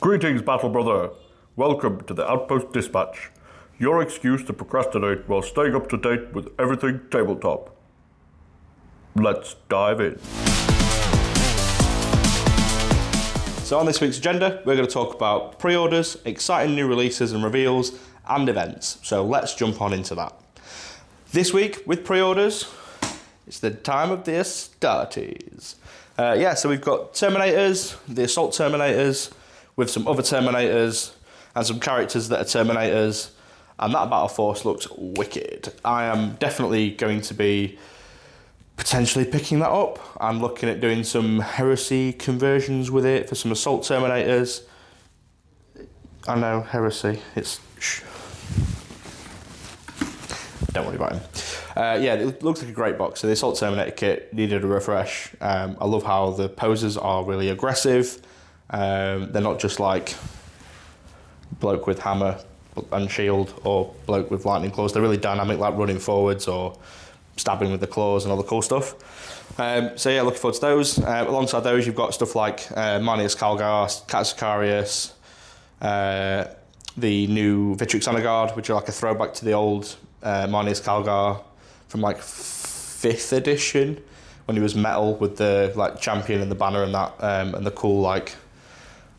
Greetings, Battle Brother. Welcome to the Outpost Dispatch, your excuse to procrastinate while staying up to date with everything tabletop. Let's dive in. So on this week's agenda, we're going to talk about pre-orders, exciting new releases and reveals, and events. So let's jump on into that. This week with pre-orders, it's the time of the Astartes. So we've got Terminators, the Assault Terminators, with some other Terminators and some characters that are Terminators, and that battle force looks wicked. I am definitely going to be potentially picking that up and looking at doing some heresy conversions with it for some Assault Terminators. I know, heresy, don't worry about him. It looks like a great box. So the Assault Terminator kit needed a refresh. I love how the poses are really aggressive. They're not just like bloke with hammer and shield or bloke with lightning claws. They're really dynamic, like running forwards or stabbing with the claws and all the cool stuff. Looking forward to those. Alongside those, you've got stuff like Marneus Calgar, Cat Sicarius, the new Vitrix Honor Guard, which are like a throwback to the old Marneus Calgar from like 5th edition, when he was metal with the like champion and the banner and that, and the cool like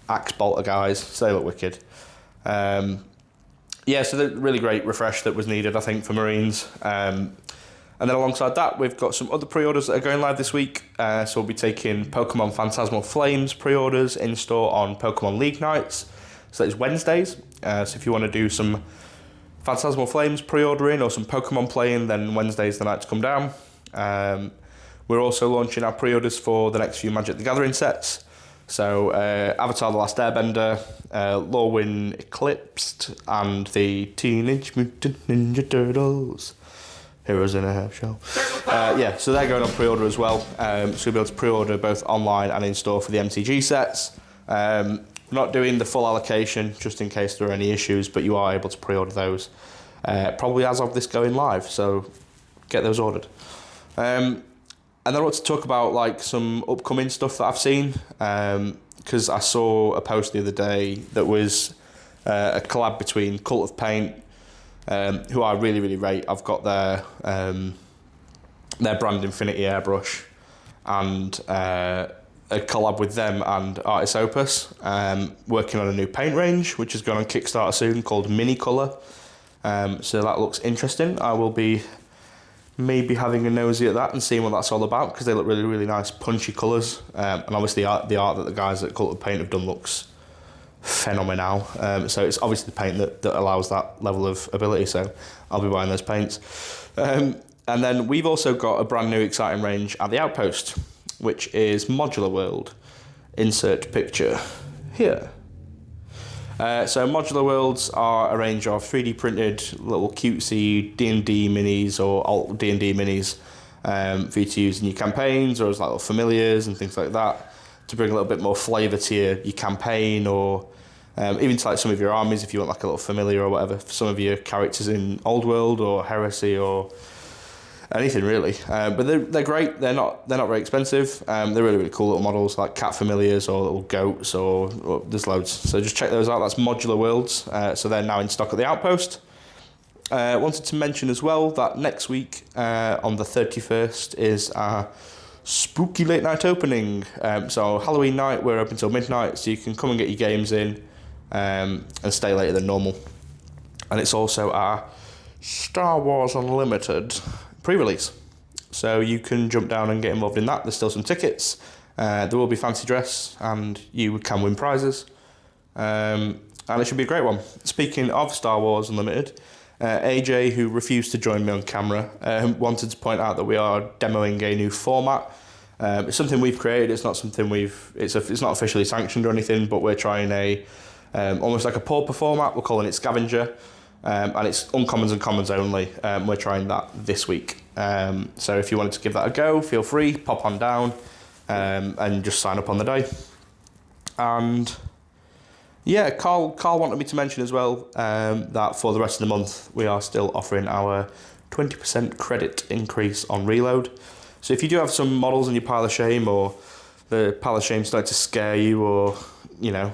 axe bolter guys. So they look wicked. So they're really great refresh that was needed, I think, for Marines. And then alongside that, we've got some other pre-orders that are going live this week. So we'll be taking Pokemon Phantasmal Flames pre-orders in store on Pokemon League nights. So it's Wednesdays. So if you want to do some Phantasmal Flames pre-ordering or some Pokemon playing, then Wednesday's the night to come down. We're also launching our pre-orders for the next few Magic the Gathering sets. So Avatar The Last Airbender, Lorwyn Eclipsed, and the Teenage Mutant Ninja Turtles. Heroes in a Half Shell. So they're going on pre-order as well. So you'll be able to pre-order both online and in store for the MTG sets. We're not doing the full allocation just in case there are any issues, but you are able to pre-order those probably as of this going live. So get those ordered. And then I want to talk about like some upcoming stuff that I've seen, because I saw a post the other day that was a collab between Cult of Paint, who I really, really rate. I've got their brand Infinity Airbrush, and a collab with them and Artist Opus, working on a new paint range, which is going on Kickstarter soon, called Mini Colour. So that looks interesting. I will be maybe having a nosy at that and seeing what that's all about, because they look really, really nice, punchy colours. And obviously the art that the guys at Cult of Paint have done looks phenomenal. So it's obviously the paint that allows that level of ability, so I'll be buying those paints. And then we've also got a brand new exciting range at the Outpost, which is Modular World. Insert picture here. So Modular Worlds are a range of 3D printed little cutesy D&D minis or alt D&D minis for you to use in your campaigns or as like little familiars and things like that, to bring a little bit more flavour to your campaign, or even to like some of your armies if you want like a little familiar or whatever for some of your characters in Old World or Heresy or anything really. But they're great. They're not very expensive. They're really, really cool little models like cat familiars or little goats or there's loads. So just check those out. That's Modular Worlds. So they're now in stock at the Outpost. Wanted to mention as well that next week on the 31st is our spooky late night opening. So Halloween night, we're open till midnight, so you can come and get your games in and stay later than normal. And it's also our Star Wars Unlimited pre-release, so you can jump down and get involved in that. There's still some tickets. There will be fancy dress, and you can win prizes, and it should be a great one. Speaking of Star Wars Unlimited, AJ, who refused to join me on camera, wanted to point out that we are demoing a new format. It's something we've created. It's not something it's not officially sanctioned or anything, but we're trying a almost like a pauper format. We're calling it Scavenger. And it's uncommons and commons only. We're trying that this week. So if you wanted to give that a go, feel free, pop on down and just sign up on the day. And yeah, Carl wanted me to mention as well that for the rest of the month, we are still offering our 20% credit increase on reload. So if you do have some models in your pile of shame, or the pile of shame starting to scare you, or, you know,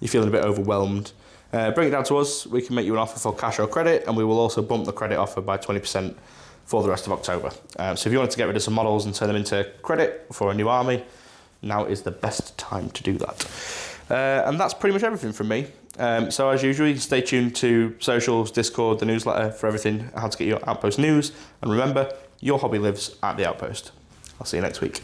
you're feeling a bit overwhelmed, bring it down to us. We can make you an offer for cash or credit, and we will also bump the credit offer by 20% for the rest of October. So if you wanted to get rid of some models and turn them into credit for a new army, now is the best time to do that. And that's pretty much everything from me. So as usual, you can stay tuned to socials, Discord, the newsletter for everything, how to get your Outpost news. And remember, your hobby lives at the Outpost. I'll see you next week.